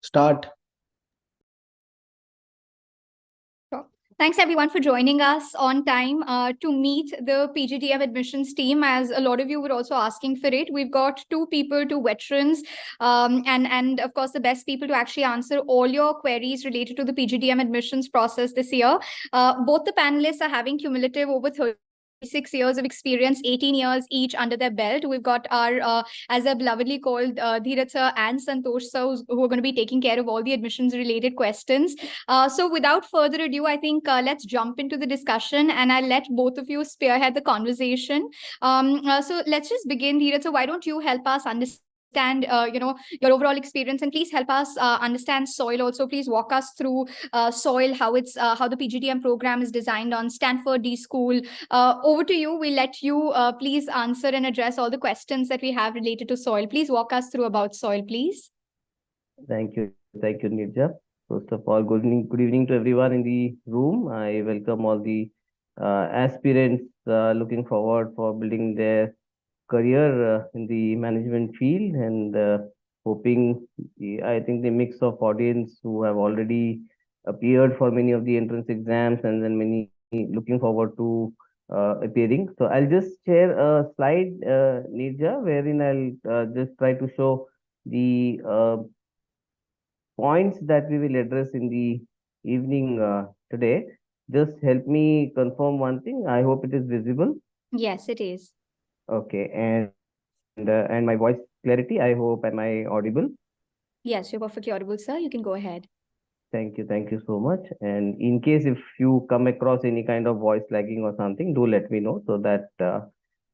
Start. Sure. Thanks everyone for joining us on time to meet the PGDM admissions team. As a lot of you were also asking for it, we've got two people, two veterans, and of course the best people to actually answer all your queries related to the PGDM admissions process this year. Both the panelists are having cumulative over 36 years of experience, 18 years each under their belt. We've got our, as they're belovedly called, Dheeraj sir and Santosh sir, who are going to be taking care of all the admissions related questions. So without further ado, I think let's jump into the discussion and I'll let both of you spearhead the conversation. So let's just begin, Dheeraj. So why don't you help us understand your overall experience, and please help us understand soil also. Please walk us through soil, how the PGDM program is designed on Stanford D School. Over to you. We'll let you please answer and address all the questions that we have related to soil. Please walk us through about soil, please. Thank you, Nirja. First of all, good evening to everyone in the room. I welcome all the aspirants looking forward for building their career in the management field, and hoping I think the mix of audience who have already appeared for many of the entrance exams, and then many looking forward to appearing. So I'll just share a slide, Nirja, wherein I'll just try to show the points that we will address in the evening today. Just help me confirm one thing. I hope it is visible. Yes, it is. Okay, and my voice clarity, I hope, am I audible? Yes, you're perfectly audible, sir. You can go ahead. Thank you so much. And in case if you come across any kind of voice lagging or something, do let me know so that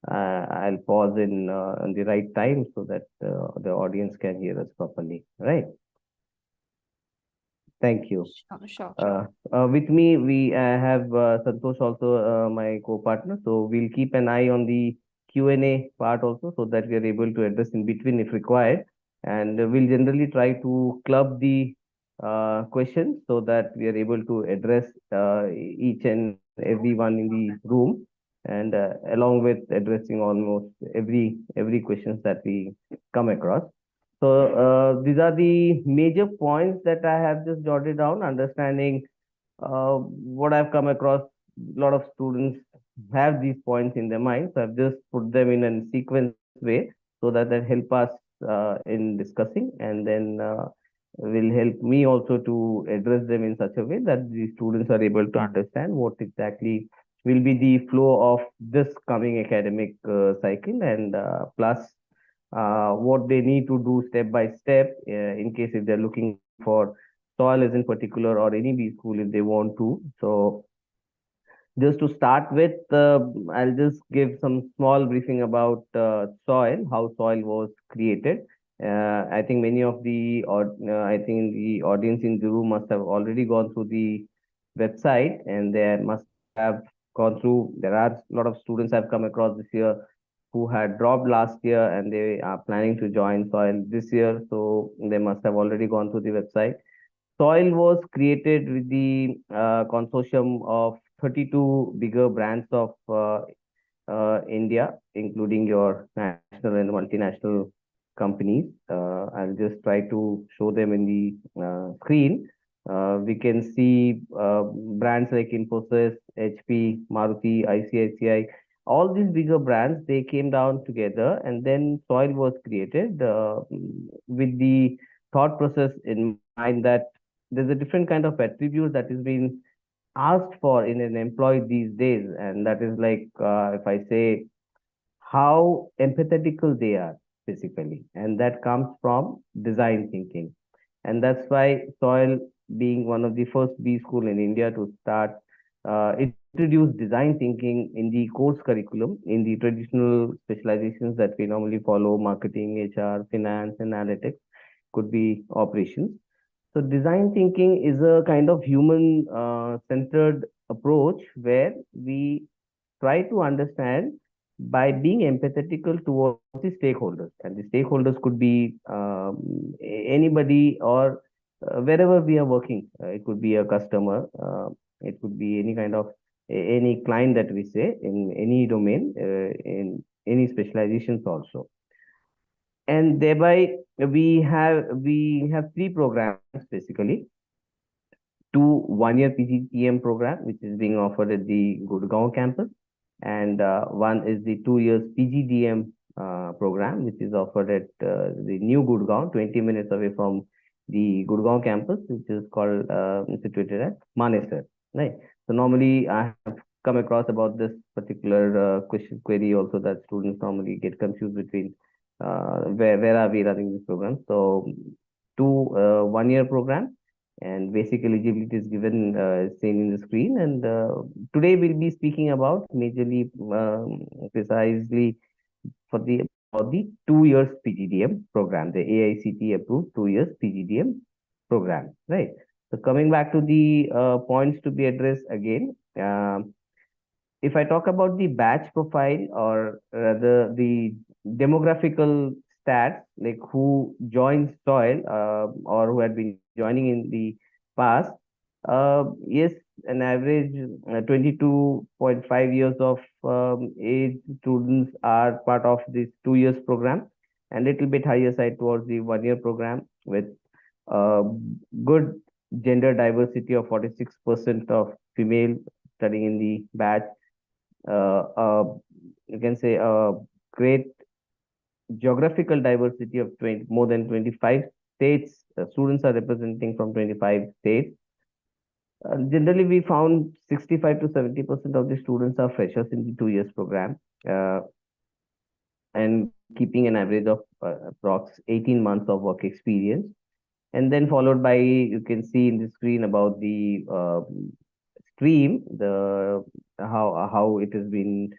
I'll pause in the right time so that the audience can hear us properly. Right? Thank you. Sure. With me, we have Santosh also, my co-partner. So we'll keep an eye on the Q&A part also, so that we are able to address in between if required. And we'll generally try to club the questions so that we are able to address each and every one in the room, and along with addressing almost every questions that we come across. So these are the major points that I have just jotted down, understanding what I've come across. A lot of students have these points in their mind, so I've just put them in a sequence way so that help us in discussing, and then will help me also to address them in such a way that the students are able to understand what exactly will be the flow of this coming academic cycle, and plus what they need to do step by step in case if they're looking for soil as in particular, or any B school if they want to. So just to start with, I'll just give some small briefing about soil, how soil was created. I think many of the I think the audience in the room must have already gone through the website, and they must have gone through. There are a lot of students I've come across this year who had dropped last year, and they are planning to join soil this year. So they must have already gone through the website. Soil was created with the consortium of 32 bigger brands of India, including your national and multinational companies. I'll just try to show them in the screen. We can see brands like Infosys, HP, Maruti, ICICI. All these bigger brands, they came down together, and then Soil was created with the thought process in mind that there's a different kind of attribute that is being asked for in an employee these days, and that is like, if I say, how empathetical they are basically, and that comes from design thinking. And that's why Soil, being one of the first B school in India to start, introduce design thinking in the course curriculum in the traditional specializations that we normally follow: marketing, HR, finance, analytics, could be operations. So design thinking is a kind of human centered approach where we try to understand by being empathetical towards the stakeholders. And the stakeholders could be anybody, or wherever we are working. It could be a customer, it could be any kind of any client that we say in any domain, in any specializations also. and thereby we have three programs basically. Two 1 year PGDM program, which is being offered at the Gurgaon campus, and one is the 2 years PGDM program, which is offered at the new Gurgaon, 20 minutes away from the Gurgaon campus, which is called situated at Manesar. Right. So normally I have come across about this particular question query also, that students normally get confused between where are we running this program. So two 1 year program, and basic eligibility is given seen in the screen. And today we'll be speaking about majorly precisely for the about the 2 years PGDM program, the AICT approved 2 years PGDM program, right? So coming back to the points to be addressed again. If I talk about the batch profile, or rather the demographical stats, like who joined soil or who had been joining in the past, yes, an average 22.5 years of age students are part of this 2 years program, and little bit higher side towards the 1 year program, with uh, good gender diversity of 46% of female studying in the batch, uh, uh, you can say a great geographical diversity of 20, more than 25 states. Students are representing from 25 states. Generally, we found 65 to 70% of the students are freshers in the 2 years program, uh, and keeping an average of approx 18 months of work experience. And then followed by, you can see in the screen about the stream, the how it has been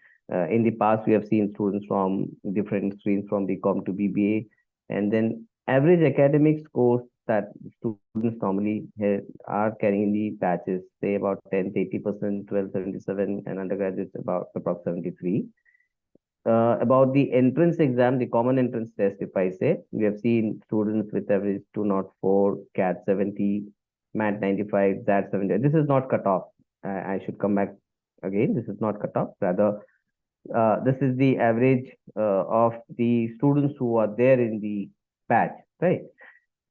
in the past. We have seen students from different streams, from BCom to BBA, and then average academic scores that students normally are carrying in the batches, say about 10th 80%, 12 77, and undergraduates about approximately 73. About the entrance exam, the common entrance test, if I say, we have seen students with average 204, CAT 70, MAT 95, ZAT 70. This is not cut off. I should come back again. This is not cut off. Rather, this is the average of the students who are there in the batch, right?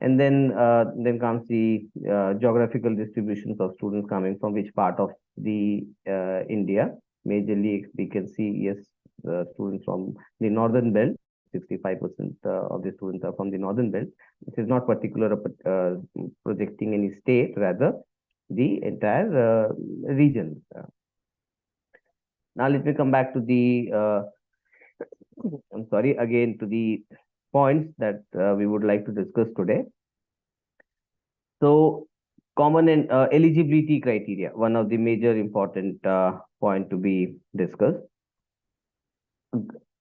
And then comes the geographical distributions of students coming from which part of the India. Majorly, we can see, yes, students from the northern belt. 65% of the students are from the northern belt. This is not particular projecting any state, rather the entire region. Now let me come back to the I'm sorry, again, to the points that we would like to discuss today. So, common and eligibility criteria, one of the major important point to be discussed.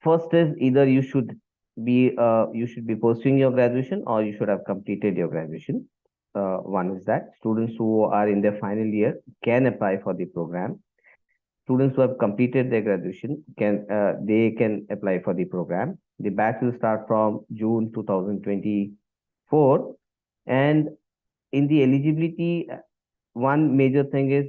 First is, either you should be pursuing your graduation, or you should have completed your graduation. One is that students who are in their final year can apply for the program. Students who have completed their graduation can apply for the program. The batch will start from June 2024, and in the eligibility, one major thing is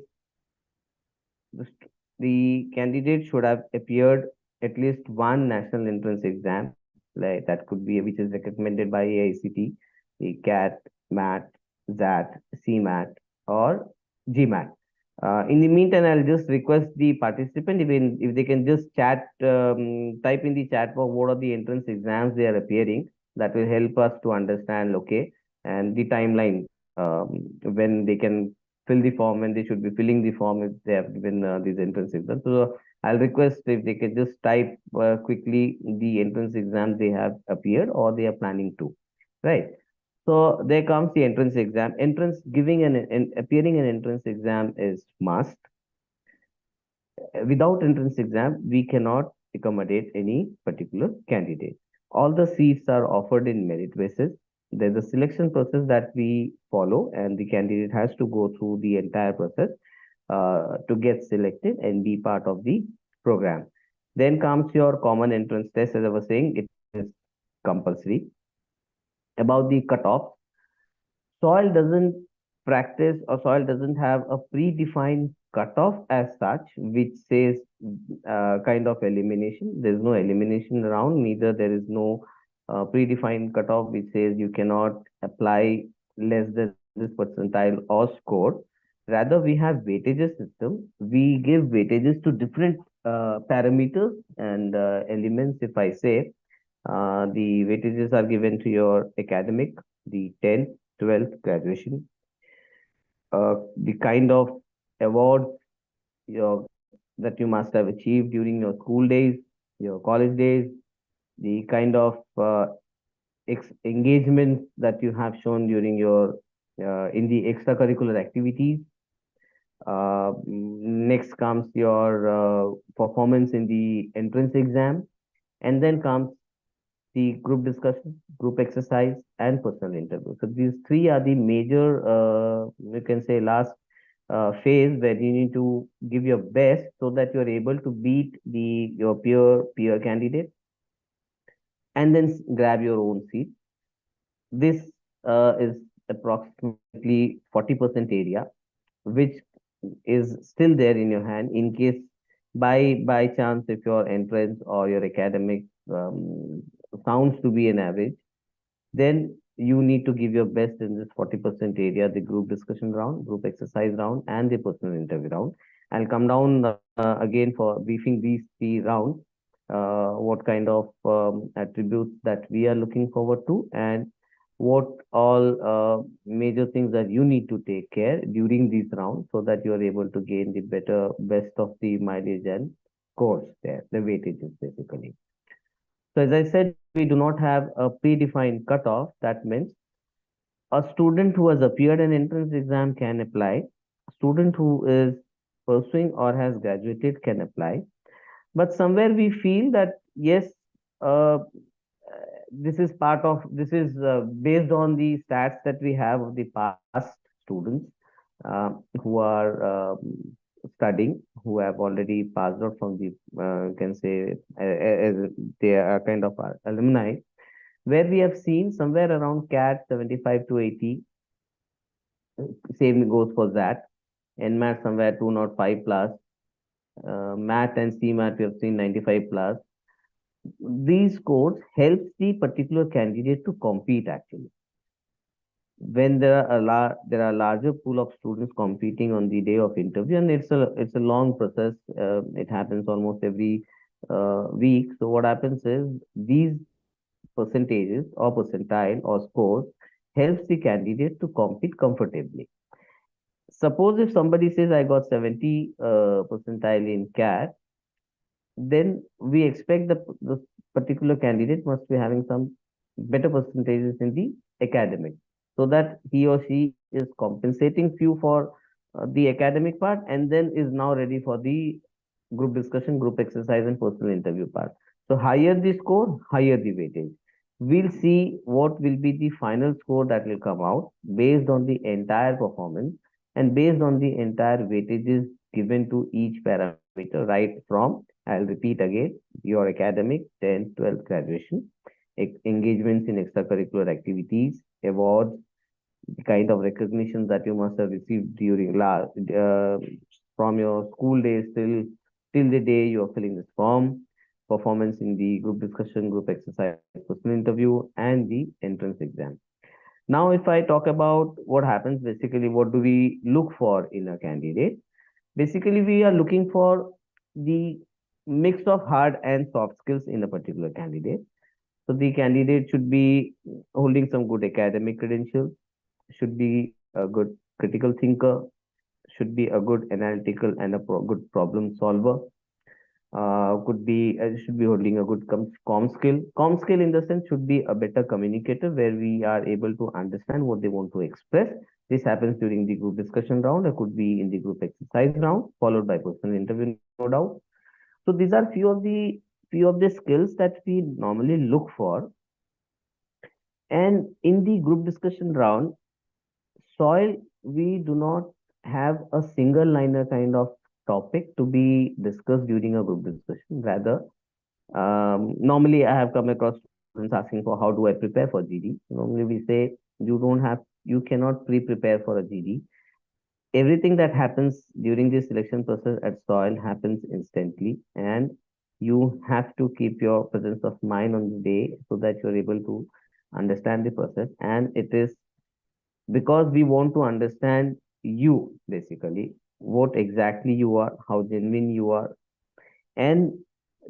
the candidate should have appeared at least one national entrance exam, like that could be, which is recommended by AICT, the CAT, MAT, ZAT, CMAT, or GMAT. In the meantime, I'll just request the participant, even if they can just type in the chat box what are the entrance exams they are appearing. That will help us to understand, okay, and the timeline when they can fill the form, when they should be filling the form if they have given these entrance exams. So I'll request if they can just type quickly the entrance exams they have appeared or they are planning to, right? So there comes the entrance exam. Entrance giving an appearing an entrance exam is must. Without entrance exam, we cannot accommodate any particular candidate. All the seats are offered in merit basis. There's a selection process that we follow, and the candidate has to go through the entire process to get selected and be part of the program. Then comes your common entrance test. As I was saying, it is compulsory. About the cutoff, soil doesn't practice, or soil doesn't have a predefined cutoff as such, which says kind of elimination. There's no elimination around, neither there is no predefined cutoff which says you cannot apply less than this percentile or score. Rather, we have weightages system. We give weightages to different parameters and elements. If I say the weightages are given to your academic, the 10th, 12th graduation, the kind of awards your, that you must have achieved during your school days, your college days, the kind of engagements that you have shown during your in the extracurricular activities. Next comes your performance in the entrance exam, and then comes the group discussion, group exercise, and personal interview. So these three are the major, you can say, last phase where you need to give your best so that you are able to beat the your peer candidate and then grab your own seat. This is approximately 40% area, which is still there in your hand in case by chance if your entrance or your academic sounds to be an average, then you need to give your best in this 40% area, the group discussion round, group exercise round, and the personal interview round. I'll come down again for briefing these three rounds, what kind of attributes that we are looking forward to, and what all major things that you need to take care during these rounds so that you are able to gain the better, best of the mileage and scores there, the weightages basically. So as I said, we do not have a predefined cutoff. That means a student who has appeared an entrance exam can apply. A student who is pursuing or has graduated can apply. But somewhere we feel that yes, this is based on the stats that we have of the past students who are studying, who have already passed out from the can say as they are kind of alumni, where we have seen somewhere around CAT 75 to 80. Same goes for that. NMAT somewhere 205 plus. MAT and CMAT we have seen 95 plus. These scores helps the particular candidate to compete actually. When there are larger pool of students competing on the day of interview, and it's a long process. It happens almost every week. So what happens is these percentages or percentile or scores helps the candidate to compete comfortably. Suppose if somebody says I got 70 percentile in CAT, then we expect the particular candidate must be having some better percentages in the academic, so that he or she is compensating few for the academic part and then is now ready for the group discussion, group exercise, and personal interview part. So higher the score, higher the weightage. We'll see what will be the final score that will come out based on the entire performance and based on the entire weightages given to each parameter, right from, I'll repeat again, your academic, 10th, 12th graduation, engagements in extracurricular activities, awards, the kind of recognition that you must have received during from your school days till the day you are filling this form, performance in the group discussion, group exercise, personal interview, and the entrance exam. Now, if I talk about what happens, basically, what do we look for in a candidate? Basically, we are looking for the mix of hard and soft skills in a particular candidate. So the candidate should be holding some good academic credentials, should be a good critical thinker, should be a good analytical and a good problem solver. Could be should be holding a good com skill. Com skill in the sense should be a better communicator where we are able to understand what they want to express. This happens during the group discussion round, or could be in the group exercise round, followed by personal interview, no doubt. So these are few of the skills that we normally look for. And in the group discussion round, soil, we do not have a single liner kind of topic to be discussed during a group discussion. Rather, normally I have come across students asking for how do I prepare for GD. Normally we say you cannot pre-prepare for a GD. Everything that happens during the selection process at soil happens instantly, and You have to keep your presence of mind on the day so that you're able to understand the process. And it is because we want to understand you basically, what exactly you are, how genuine you are. And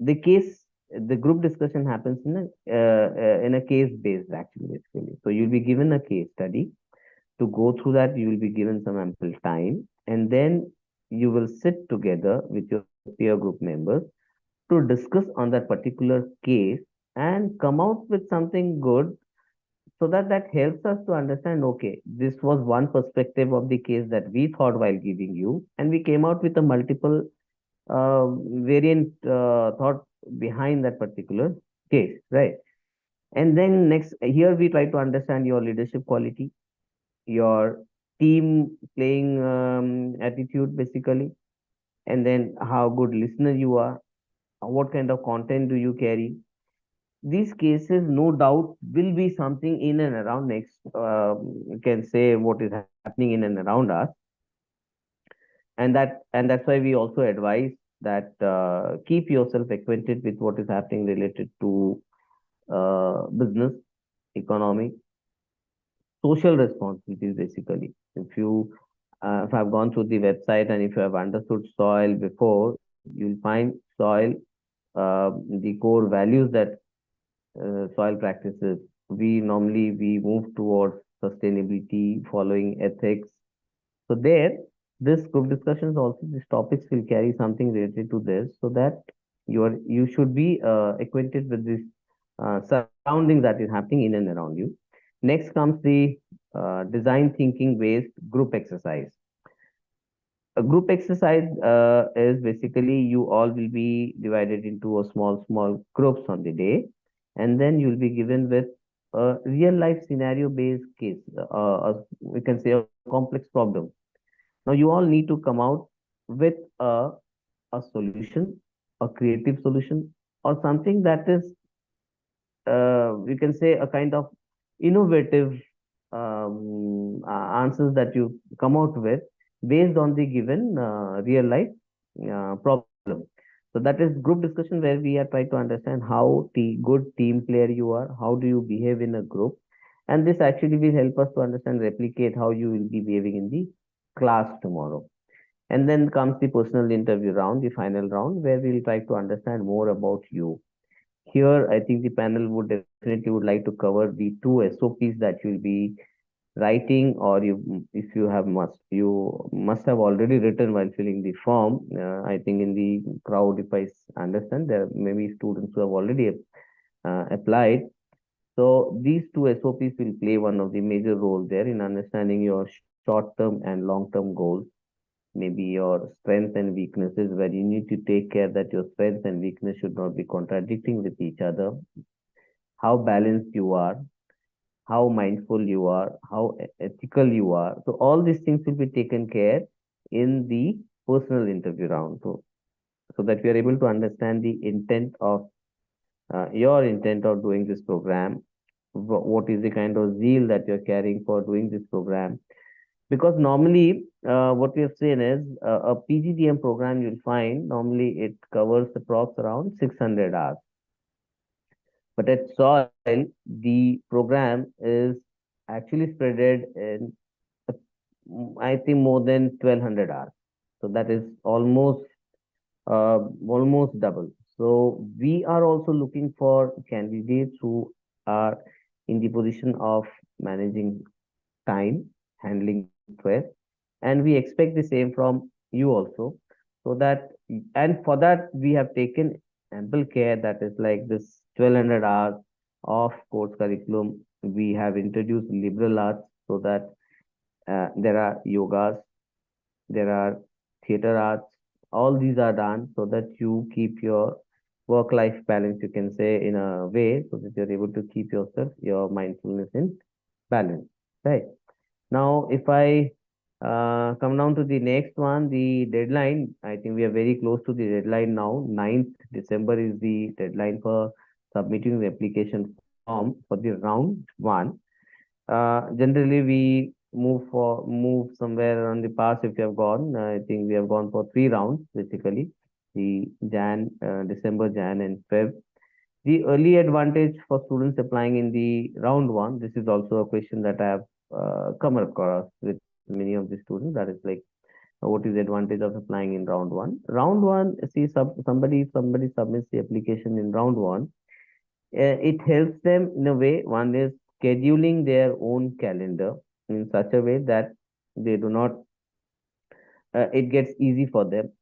the case, the group discussion happens in a case based actually basically. So you'll be given a case study. To go through that, you will be given some ample time, and then you will sit together with your peer group members to discuss on that particular case and come out with something good, so that that helps us to understand, okay, this was one perspective of the case that we thought while giving you, and we came out with a multiple variant thought behind that particular case, right? And then next, here we try to understand your leadership quality, your team playing attitude basically, and then how good listener you are, what kind of content do you carry. These cases no doubt will be something in and around next, you can say what is happening in and around us. And that's why we also advise that keep yourself acquainted with what is happening related to business, economy, social responsibilities basically. If I've gone through the website and if you have understood soil before, you'll find soil, the core values that soil practices. We move towards sustainability, following ethics. So there, this group discussions also, these topics will carry something related to this, so that you should be acquainted with this surroundings that is happening in and around you. Next comes the design thinking based group exercise. A group exercise is basically you all will be divided into a small groups on the day, and then you'll be given with a real life scenario based case. We can say a complex problem. Now you all need to come out with a solution, a creative solution, or something that is, you can say, a kind of innovative answers that you come out with based on the given real life problem. So that is group discussion, where we are trying to understand how good team player you are, how do you behave in a group, and this actually will help us to understand, replicate how you will be behaving in the class tomorrow. And then comes the personal interview round, the final round, where we'll try to understand more about you. Here, I think the panel would definitely would like to cover the two SOPs that you'll be writing, or if you have you must have already written while filling the form. I think in the crowd, if understand, there may be students who have already applied. So these two SOPs will play one of the major role there in understanding your short-term and long-term goals, maybe your strengths and weaknesses, where you need to take care that your strengths and weakness should not be contradicting with each other, how balanced you are, how mindful you are, how ethical you are. So all these things will be taken care in the personal interview round. So that we are able to understand the intent of your intent of doing this program, what is the kind of zeal that you're carrying for doing this program. Because normally, what we have seen is a PGDM program, you'll find normally it covers approx around 600 hours. But at soil, the program is actually spreaded in, I think, more than 1200 hours. So that is almost double. So we are also looking for candidates who are in the position of managing time, handling stress, and we expect the same from you also. So that, and for that, we have taken ample care, that is like this 1200 hours of course curriculum. We have introduced liberal arts, so that there are yogas, there are theater arts. All these are done so that you keep your work life balance, you can say, in a way, so that you're able to keep yourself, your mindfulness in balance, right? Now, if I come down to the next one, the deadline, I think we are very close to the deadline now. 9th December is the deadline for submitting the application form for the round one. Generally, we move somewhere on the past. If you have gone, I think we have gone for 3 rounds basically. the December, Jan, and Feb. The early advantage for students applying in the round one. This is also a question that I have come across with many of the students. That is like, what is the advantage of applying in round one? Round one, see, somebody submits the application in round one, it helps them in a way. One is scheduling their own calendar in such a way that they do not, it gets easy for them.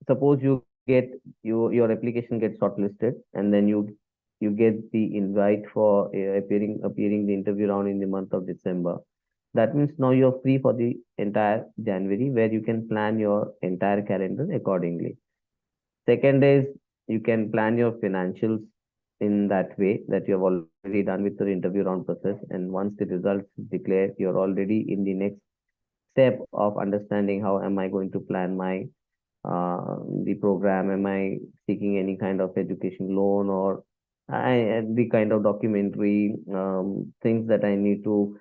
Suppose you get your application gets shortlisted, and then you get the invite for appearing the interview round in the month of December. That means now you're free for the entire January, where you can plan your entire calendar accordingly. Second is, you can plan your financials in that way that you have already done with your interview round process. And once the results declared, you're already in the next step of understanding how am I going to plan my the program. Am I seeking any kind of education loan, or the kind of documentary things that I need to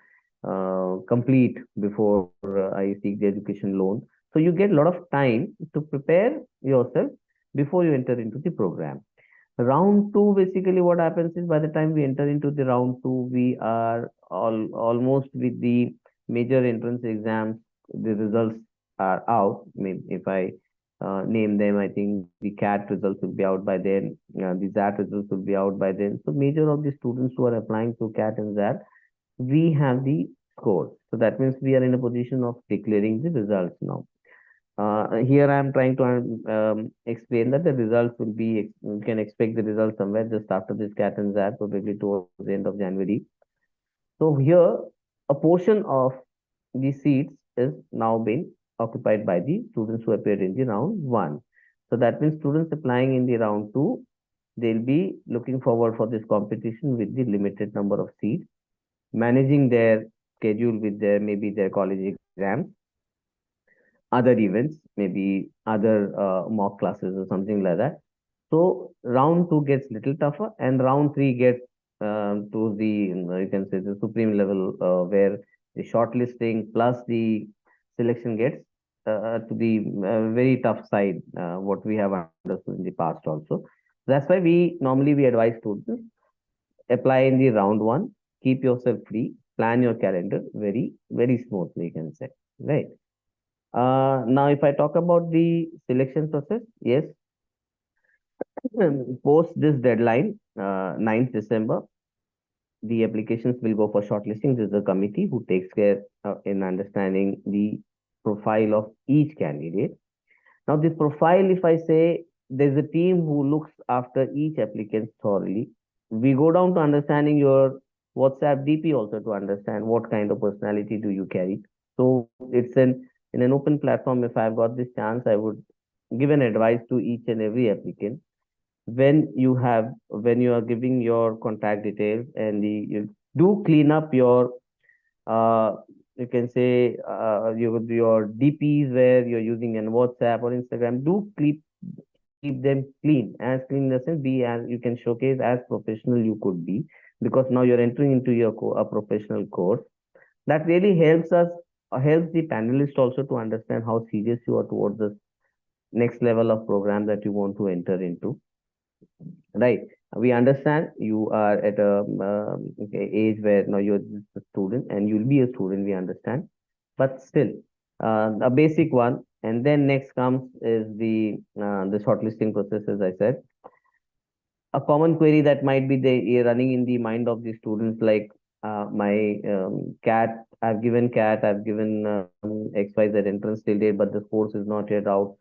complete before I seek the education loan. So you get a lot of time to prepare yourself before you enter into the program. Round two, basically what happens is, by the time we enter into the round two, we are almost with the major entrance exams. The results are out. I mean, if I name them, I think the CAT results will be out by then. The ZAT results will be out by then. So major of the students who are applying to CAT and ZAT, we have the scores. So that means we are in a position of declaring the results now. Here I am trying to explain that the results will be, you can expect the results somewhere just after this CAT and ZAT, probably towards the end of January. So here, a portion of the seats is now being occupied by the students who appeared in the round one. So that means students applying in the round two, they'll be looking forward for this competition with the limited number of seats, managing their schedule with their maybe their college exams, other events, maybe other mock classes or something like that. So round two gets little tougher, and round three gets to the, you can say, the supreme level, where the shortlisting plus the selection gets to the very tough side, what we have understood in the past also. That's why we advise students, apply in the round one, keep yourself free, plan your calendar very smoothly, you can say, right? Now, if I talk about the selection process, yes, post this deadline, 9th December, the applications will go for shortlisting. This is a committee who takes care in understanding the profile of each candidate. Now, the profile, if I say, there's a team who looks after each applicant thoroughly. We go down to understanding your WhatsApp DP also, to understand what kind of personality do you carry. So it's in an open platform. If I've got this chance, I would give an advice to each and every applicant. When you are giving your contact details, and you do clean up your uh, you can say your DPs where you're using an WhatsApp or Instagram. Do keep them clean, as clean in the sense, be as you can showcase as professional you could be, because now you're entering into a professional course. That really helps us, helps the panelist also to understand how serious you are towards this next level of program that you want to enter into, right? We understand you are at a okay, age where now you're just a student, and you'll be a student, we understand, but still, a basic one. And then next comes is the shortlisting process. As I said, a common query that might be running in the mind of the students, like, my cat I've given cat, I've given XYZ entrance till date, but the course is not yet out.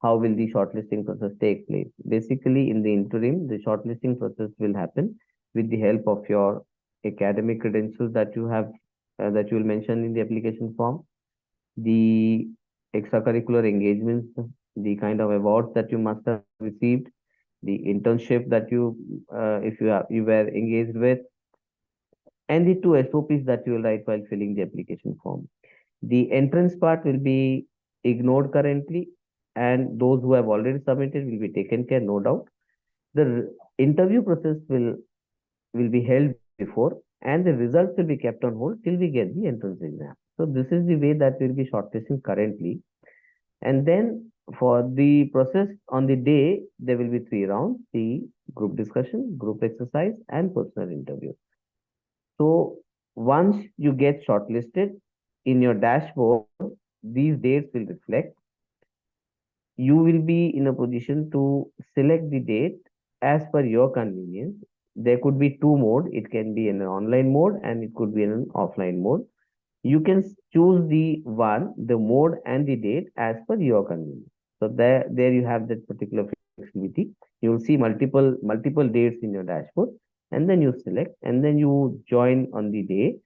How will the shortlisting process take place? Basically, in the interim, the shortlisting process will happen with the help of your academic credentials that you have, that you will mention in the application form, the extracurricular engagements, the kind of awards that you must have received, the internship that if you were engaged with, and the two SOPs that you will write while filling the application form. The entrance part will be ignored currently, and those who have already submitted will be taken care, no doubt. The interview process will be held before, and the results will be kept on hold till we get the entrance exam. So this is the way that we'll be shortlisting currently. And then For the process on the day, there will be three rounds: the group discussion, group exercise, and personal interview. So once you get shortlisted in your dashboard, these dates will reflect. You will be in a position to select the date as per your convenience. There could be two mode. It can be in an online mode and it could be in an offline mode. You can choose the mode and the date as per your convenience. So there you have that particular flexibility. You will see multiple dates in your dashboard, and then you select, and then you join on the day.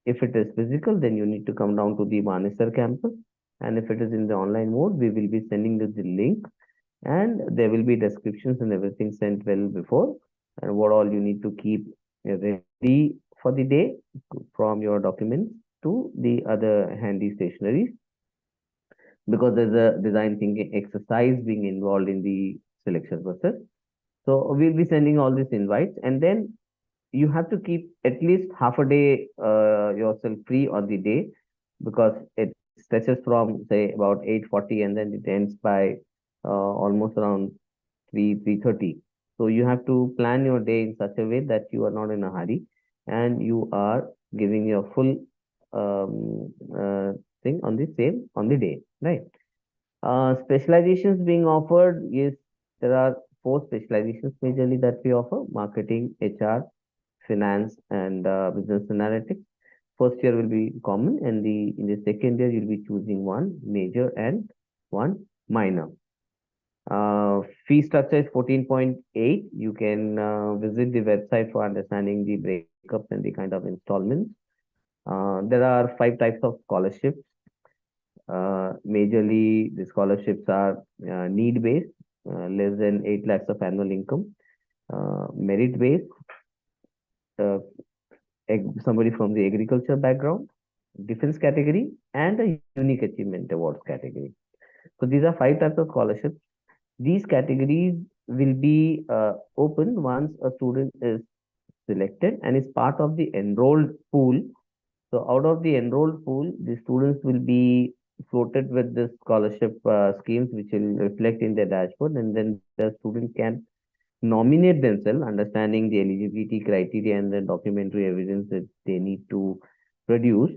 If it is physical, then you need to come down to the Manesar campus. And if it is in the online mode, we will be sending you the link, and there will be descriptions and everything sent well before, and what all you need to keep ready for the day, from your documents to the other handy stationeries, because there's a design thinking exercise being involved in the selection process. So we'll be sending all these invites, and then you have to keep at least half a day yourself free on the day, because it stretches from, say, about 8:40, and then it ends by almost around 3:30. So you have to plan your day in such a way that you are not in a hurry, and you are giving your full thing on the same on the day, right? Specializations being offered, yes, there are four specializations majorly that we offer: marketing, HR, finance, and business analytics. First year will be common, and the in the second year you'll be choosing one major and one minor. Fee structure is 14.8. You can visit the website for understanding the breakups and the kind of installments. There are five types of scholarships. Majorly, the scholarships are need-based, less than 8 lakhs of annual income; merit-based, uh, somebody from the agriculture background; defense category; and a unique achievement awards category. So these are five types of scholarships. These categories will be open once a student is selected and is part of the enrolled pool. So out of the enrolled pool, the students will be floated with this scholarship schemes, which will reflect in their dashboard, and then the student can nominate themselves, understanding the eligibility criteria and the documentary evidence that they need to produce.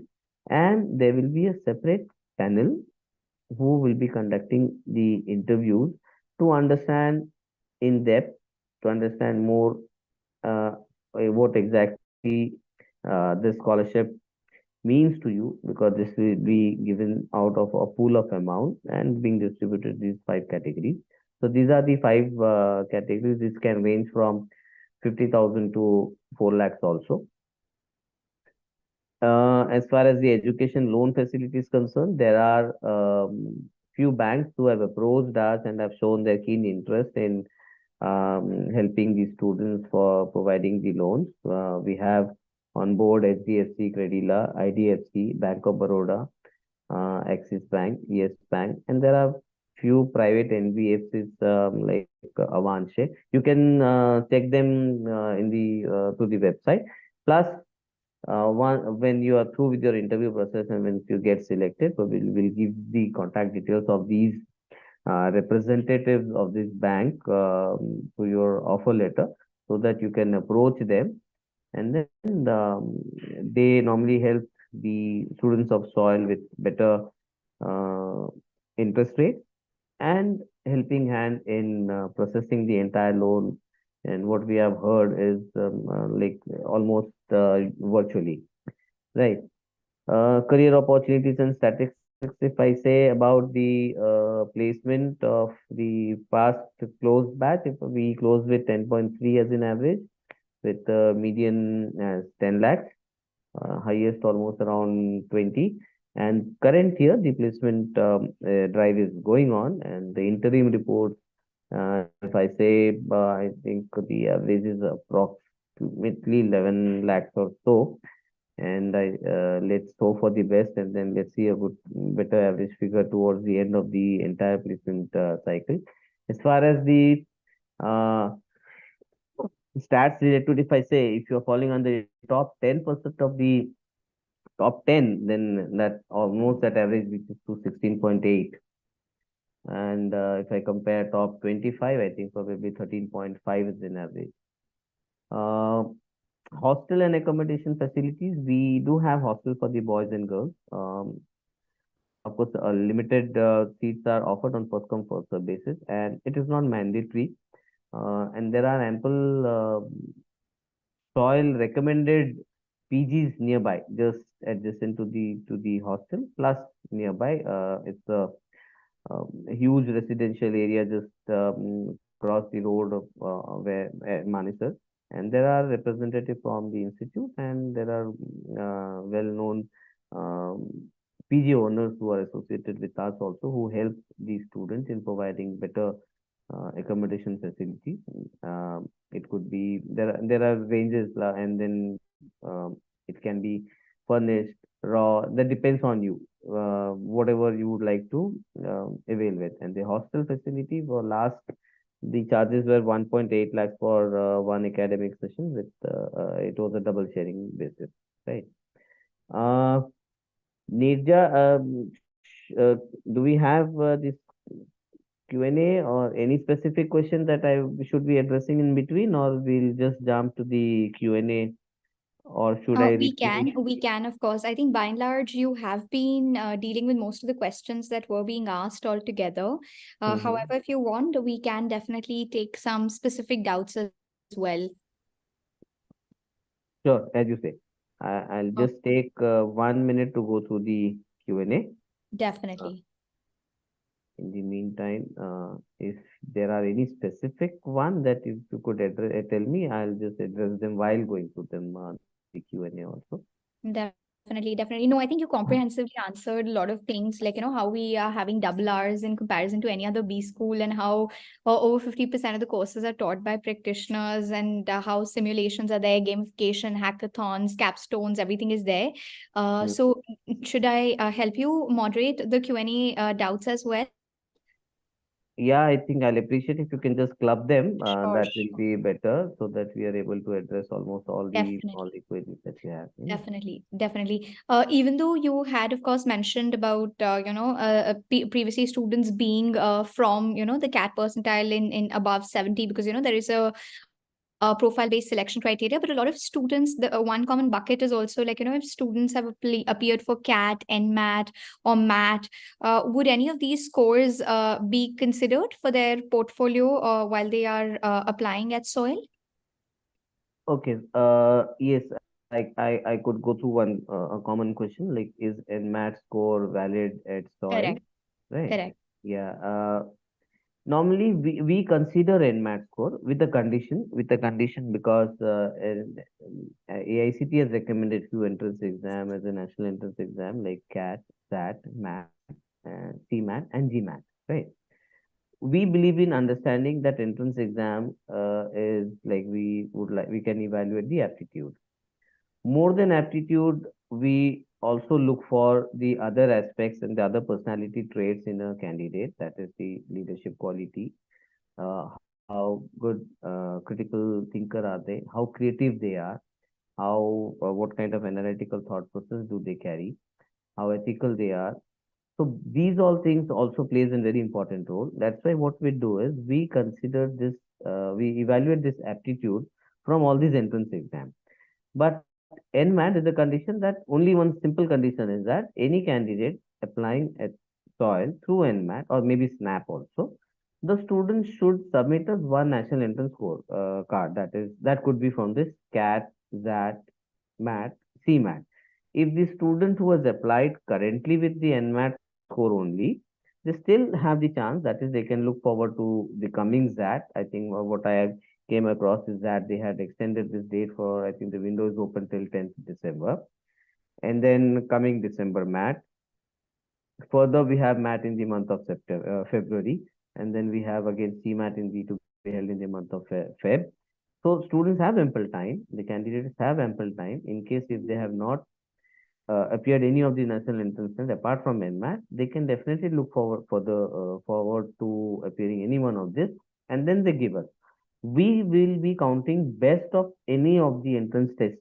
And there will be a separate panel who will be conducting the interviews to understand in depth, to understand more uh, what exactly this scholarship means to you, because this will be given out of a pool of amount and being distributed these five categories. So these are the five categories. This can range from 50,000 to 4 lakhs also. As far as the education loan facility is concerned, there are few banks who have approached us and have shown their keen interest in helping the students for providing the loans. We have on board HDFC, Credila, IDFC, Bank of Baroda, Axis Bank, Yes Bank, and there are few private NBFCs like Avanshe. You can check them in the through the website. Plus, when you are through with your interview process and when you get selected, so we'll give the contact details of these representatives of this bank to your offer letter, so that you can approach them, and then they normally help the students of soil with better uh, interest rate and helping hand in processing the entire loan. And what we have heard is like almost virtually, right? Career opportunities and statistics. If I say about the placement of the past closed batch, if we close with 10.3 as an average, with median as 10 lakhs, highest almost around 20. And current year, the placement drive is going on, and the interim report, if I say, I think the average is approximately 11 lakhs or so. And let's hope for the best, and then let's see a good, better average figure towards the end of the entire placement cycle. As far as the uh, stats related, if I say, if you're falling on the top 10% of the top 10, then that almost that average, which is to 16.8. And if I compare top 25, I think probably 13.5 is in average. Uh, Hostel and accommodation facilities, we do have hostel for the boys and girls. Of course, limited seats are offered on first come first serve basis, and it is not mandatory. And there are ample soil recommended PGs nearby, just adjacent to the hostel. Plus nearby, it's a huge residential area just across the road of where Manesar. And there are representatives from the institute, and there are well-known PG owners who are associated with us also, who help the students in providing better accommodation facilities. It could be there are ranges, and then it can be furnished, raw. That depends on you. Whatever you would like to avail with. And the hostel facility for last, the charges were 1.8 lakh for one academic session with it was a double sharing basis, right? Uh, Nirja, do we have this Q&A or any specific question that I should be addressing in between, or we'll just jump to the Q&A, or should I repeat? We can, of course. I think by and large, you have been dealing with most of the questions that were being asked altogether. Mm-hmm. However, if you want, we can definitely take some specific doubts as well. Sure, as you say. I'll Uh, just take 1 minute to go through the Q&A. Uh, Definitely. in the meantime, if there are any specific one that if you could address, tell me, I'll just address them while going through them, the Q&A also. Definitely, definitely. No, I think you comprehensively answered a lot of things, like, how we are having double R's in comparison to any other B school, and how over 50% of the courses are taught by practitioners, and how simulations are there, gamification, hackathons, capstones, everything is there. Mm. So, should I help you moderate the Q&A doubts as well? Yeah, I think I'll appreciate if you can just club them. Sure, That will sure. be better so that we are able to address almost all Definitely. the queries that you have. Definitely, definitely. Even though you had, of course, mentioned about previously students being from the CAT percentile in above 70, because there is a profile based selection criteria, but a lot of students, the one common bucket is also, like, if students have appeared for CAT, NMAT, or MAT, would any of these scores be considered for their portfolio while they are applying at SOIL? Okay. Yes, I could go through one a common question like, is NMAT score valid at soil? Correct, Right. correct. Yeah. Normally we consider NMAT score with the condition because AICT has recommended few entrance exam as a national entrance exam like CAT, SAT, MAT, and CMAT and GMAT. Right. We believe in understanding that entrance exam is like we can evaluate the aptitude. More than aptitude, we also look for the other aspects and the other personality traits in a candidate, that is the leadership quality, how good critical thinker are they, how creative they are, how what kind of analytical thought process do they carry, how ethical they are. So these all things also plays a very important role. That's why what we do is we consider this, we evaluate this aptitude from all these entrance exams. But NMAT is a condition that only one simple condition is that any candidate applying at soil through NMAT or maybe SNAP also, the student should submit us one national entrance score card. That could be from this CAT, ZAT, MAT, CMAT. If the student who has applied currently with the NMAT score only, they still have the chance. That is, they can look forward to the coming ZAT. I think what I have came across is that they had extended this date for, I think the window is open till 10th December. And then coming December MAT. Further, we have MAT in the month of February. And then we have again CMAT in the to be held in the month of Feb. So students have ample time. The candidates have ample time in case if they have not appeared any of the national entrance tests apart from NMAT, they can definitely look forward to appearing any one of this, and then they give us. We will be counting best of any of the entrance test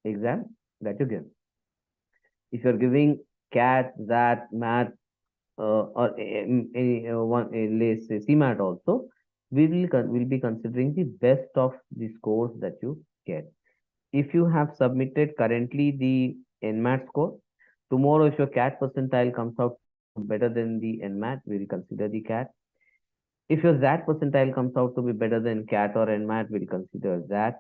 exam that you give. If you're giving CAT, ZAT, Math, or any one let's say CMAT also, will be considering the best of the scores that you get. If you have submitted currently the NMAT score, tomorrow if your CAT percentile comes out better than the NMAT, we will consider the CAT. If your ZAT percentile comes out to be better than CAT or NMAT, we'll consider ZAT.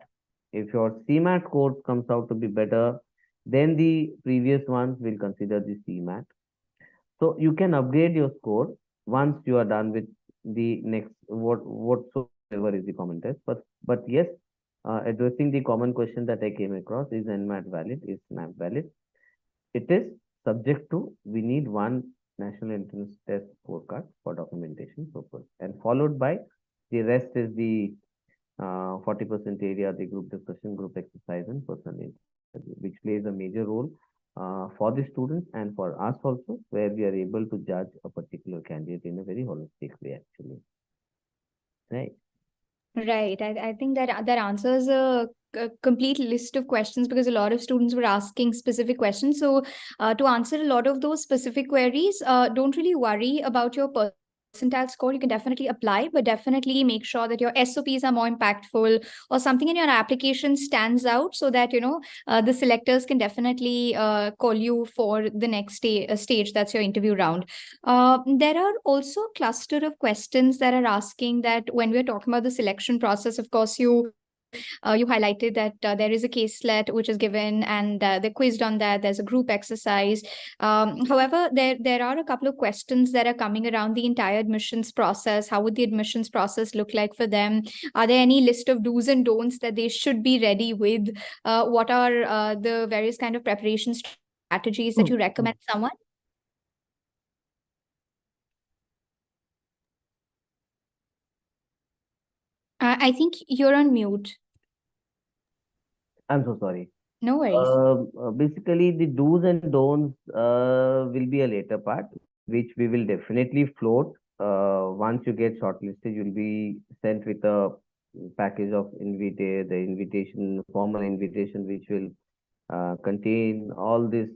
If your CMAT score comes out to be better than the previous ones, we'll consider the CMAT. So you can upgrade your score once you are done with the next whatsoever is the common test. But yes, addressing the common question that I came across, is NMAT valid? Is SNAP valid? It is subject to, we need one national entrance test scorecard for documentation purpose, and followed by the rest is the 40% area, the group discussion, group exercise, and personal interview, which plays a major role for the students and for us also, where we are able to judge a particular candidate in a very holistic way, actually. Right. Right. I think that answers a complete list of questions, because a lot of students were asking specific questions. So, to answer a lot of those specific queries, don't really worry about your percentile score. You can definitely apply, but definitely make sure that your SOPs are more impactful, or something in your application stands out, so that the selectors can definitely call you for the next stage. That's your interview round. There are also a cluster of questions that are asking that when we're talking about the selection process, of course, you highlighted that there is a caselet which is given, and they're quizzed on that. There's a group exercise. However, there are a couple of questions that are coming around the entire admissions process. How would the admissions process look like for them? Are there any list of do's and don'ts that they should be ready with? What are the various kind of preparation strategies that you recommend someone? I think you're on mute. I'm so sorry. No worries. Basically, the do's and don'ts will be a later part, which we will definitely float. Once you get shortlisted, you'll be sent with a package of the invitation, formal invitation, which will contain all this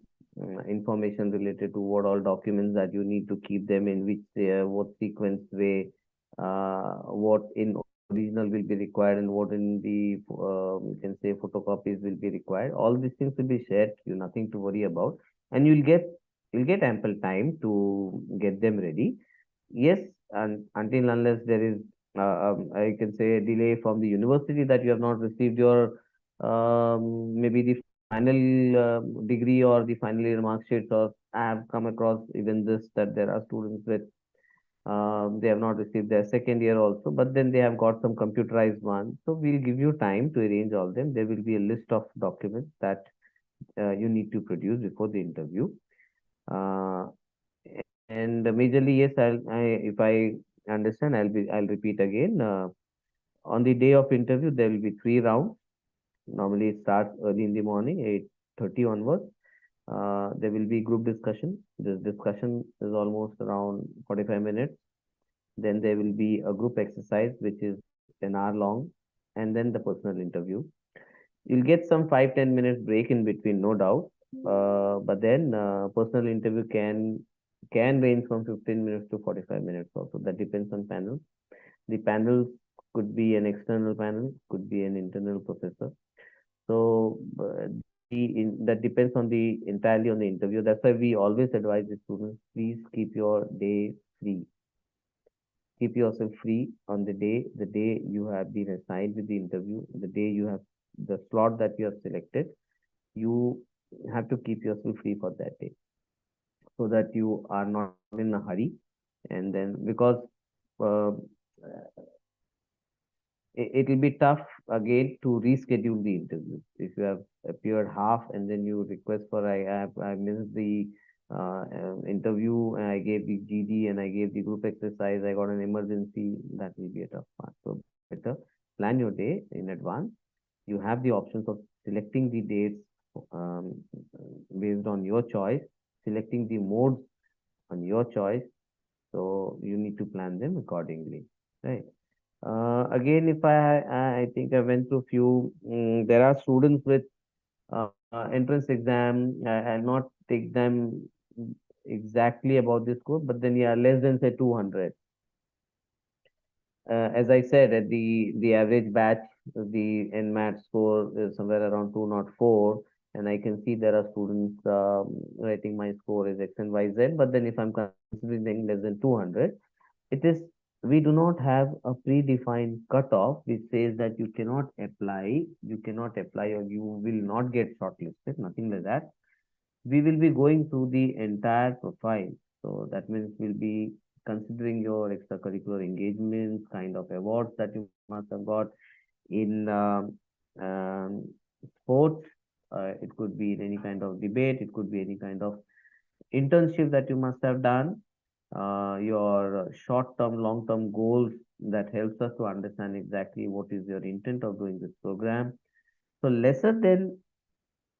information related to what all documents that you need to keep them in which what sequence way, what in original will be required, and what in the you can say photocopies will be required. All these things will be shared. You nothing to worry about, and you'll get ample time to get them ready. Yes, and until unless there is I can say a delay from the university that you have not received your maybe the final degree or the final year mark sheets, or I have come across even this that there are students with they have not received their second year also, but then they have got some computerized one. So we'll give you time to arrange all them. There will be a list of documents that you need to produce before the interview. Uh, and majorly, yes, if I understand, I'll repeat again. On the day of interview, there will be 3 rounds. Normally, it starts early in the morning, 8:30 onwards. There will be group discussion. This discussion is almost around 45 minutes. Then there will be a group exercise, which is an hour long, and then the personal interview. You'll get some 5-10 minutes break in between, no doubt. But then personal interview can range from 15 minutes to 45 minutes also. That depends on panels. The panels could be an external panel, could be an internal professor. So that depends on the entirely on the interview. That's why we always advise the students, please keep your day free. Keep yourself free on the day you have been assigned with the interview, the day you have the slot that you have selected. You have to keep yourself free for that day, so that you are not in a hurry. And then because uh, it will be tough again to reschedule the interview. If you have appeared half and then you request for I missed the interview, and I gave the GD and I gave the group exercise, I got an emergency, that will be a tough part. So better plan your day in advance. You have the options of selecting the dates um, based on your choice, selecting the modes on your choice. So you need to plan them accordingly, right? Again, if I think I went through few. There are students with entrance exam. I'll not take them exactly about this score, but then yeah, less than say 200. As I said, at the average batch, the NMAT score is somewhere around 204, and I can see there are students writing my score is X and Y Z. But then if I'm considering less than 200, it is we do not have a predefined cutoff which says that you cannot apply, or you will not get shortlisted. Nothing like that. We will be going through the entire profile. So that means we'll be considering your extracurricular engagements, kind of awards that you must have got in um, sports. It could be in any kind of debate. It could be any kind of internship that you must have done. Your short-term, long-term goals that helps us to understand exactly what is your intent of doing this program. So lesser than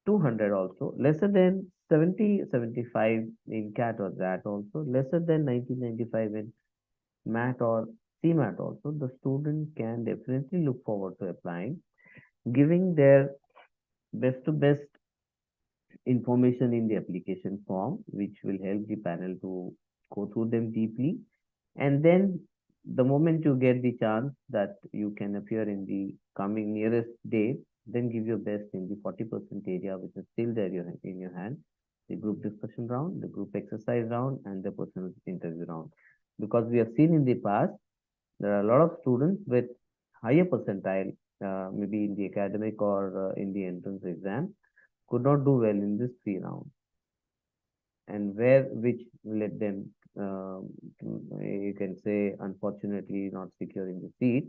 200 also, lesser than 70, 75 in CAT or that also, lesser than 1995 in MAT or CMAT also, the student can definitely look forward to applying, giving their best to best information in the application form, which will help the panel to go through them deeply. And then the moment you get the chance that you can appear in the coming nearest day, then give your best in the 40% area, which is still there in your hand, the group discussion round, the group exercise round, and the personal interview round. Because we have seen in the past, there are a lot of students with higher percentile, maybe in the academic or in the entrance exam, could not do well in this three rounds, and where which led them, you can say, unfortunately not securing the seat.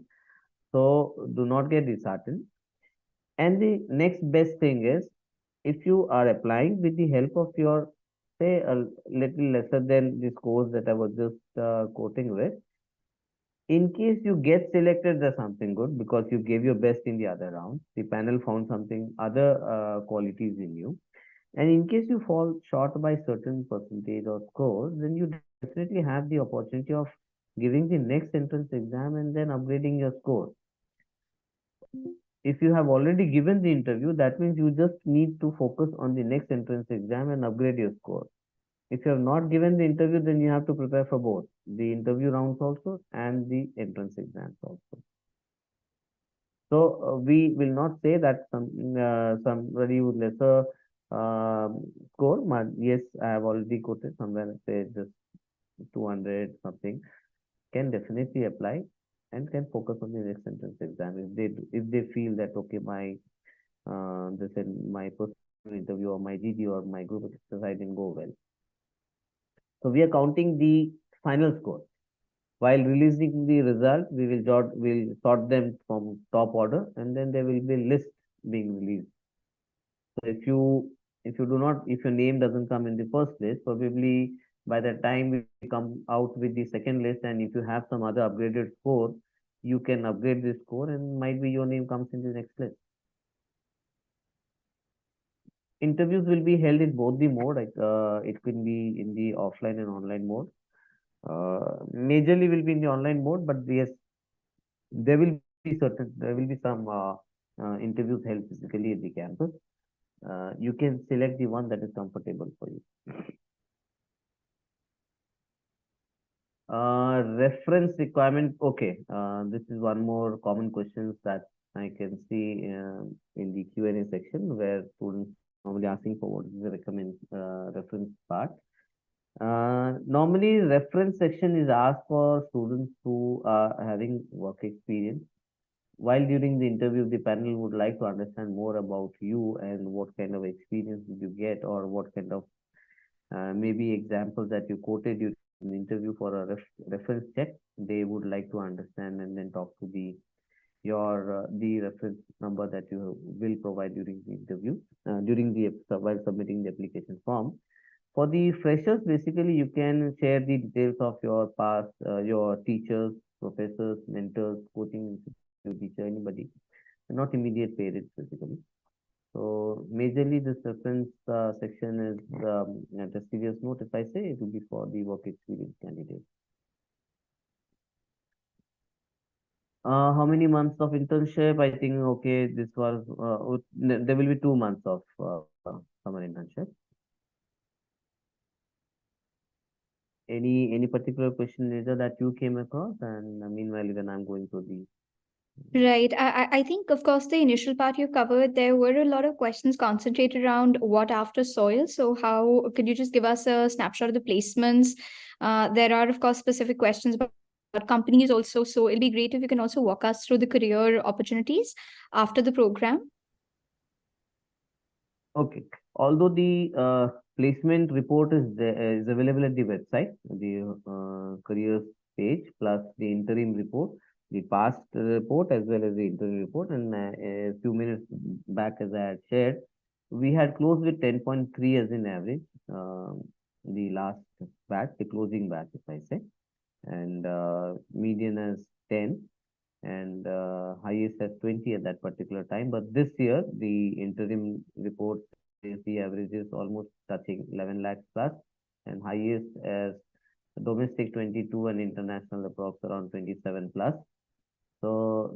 So do not get disheartened. And the next best thing is, if you are applying with the help of your, say, a little lesser than the scores that I was just quoting with, in case you get selected, there's something good because you gave your best in the other round. The panel found something other qualities in you. And in case you fall short by certain percentage or score, then you definitely have the opportunity of giving the next entrance exam and then upgrading your score. If you have already given the interview, that means you just need to focus on the next entrance exam and upgrade your score. If you have not given the interview, then you have to prepare for both the interview rounds also and the entrance exams also. So we will not say that somebody with lesser score. Yes, I have already quoted somewhere, say just 200 something, can definitely apply and can focus on the next entrance exam if they feel that okay, they said my personal interview or my GD or my group exercise didn't go well. So we are counting the final score. While releasing the result, we'll sort them from top order, and then there will be a list being released. So if you do not if your name doesn't come in the first list, probably by the time we come out with the second list, and if you have some other upgraded score, you can upgrade the score, and might be your name comes in the next list. Interviews will be held in both the mode, like it could be in the offline and online mode. Majorly will be in the online mode, but yes, there will be some interviews held physically at the campus. You can select the one that is comfortable for you. Reference requirement. Okay, this is one more common questions that I can see in the Q&A section, where students normally asking for what is the reference part. Normally, reference section is asked for students who are having work experience. While during the interview, the panel would like to understand more about you and what kind of experience did you get, or what kind of maybe examples that you quoted during the interview for a reference check. They would like to understand and then talk to the reference number that you will provide during the interview, while submitting the application form. For the freshers, basically, you can share the details of your past, your teachers, professors, mentors, coaching institute teacher, anybody, not immediate parents, basically. So, majorly, this reference section is at a serious note. If I say, it will be for the work experience candidate. How many months of internship? I think, okay, this was, there will be 2 months of summer internship. Any particular question later that you came across, and meanwhile, even I'm going through the. Right. I think, of course, the initial part you covered, there were a lot of questions concentrated around what after soil. So, how could you just give us a snapshot of the placements? There are, of course, specific questions about companies also. So, it'll be great if you can also walk us through the career opportunities after the program. Okay. Although the placement report is there, is available at the website, the careers page plus the interim report, the past report as well as the interim report, and a few minutes back, as I had shared, we had closed with 10.3 as an average. The last batch, the closing batch, if I say, and median as 10 and highest as 20 at that particular time. But this year, the interim report says the average is almost touching 11 lakhs plus, and highest as domestic 22 and international approx around 27 plus. So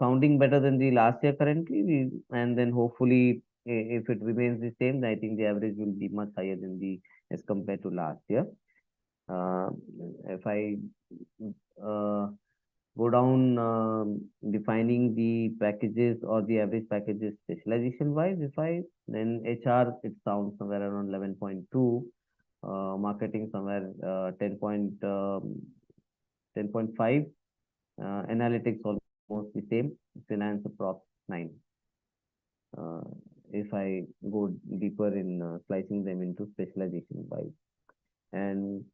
sounding better than the last year currently, and then hopefully if it remains the same, I think the average will be much higher than the as compared to last year. Uh, if I uh, go down defining the packages or the average packages specialization wise, if I then HR, it sounds somewhere around 11.2, marketing somewhere 10.5, analytics almost the same, finance approx 9. Uh, if I go deeper in slicing them into specialization wise. And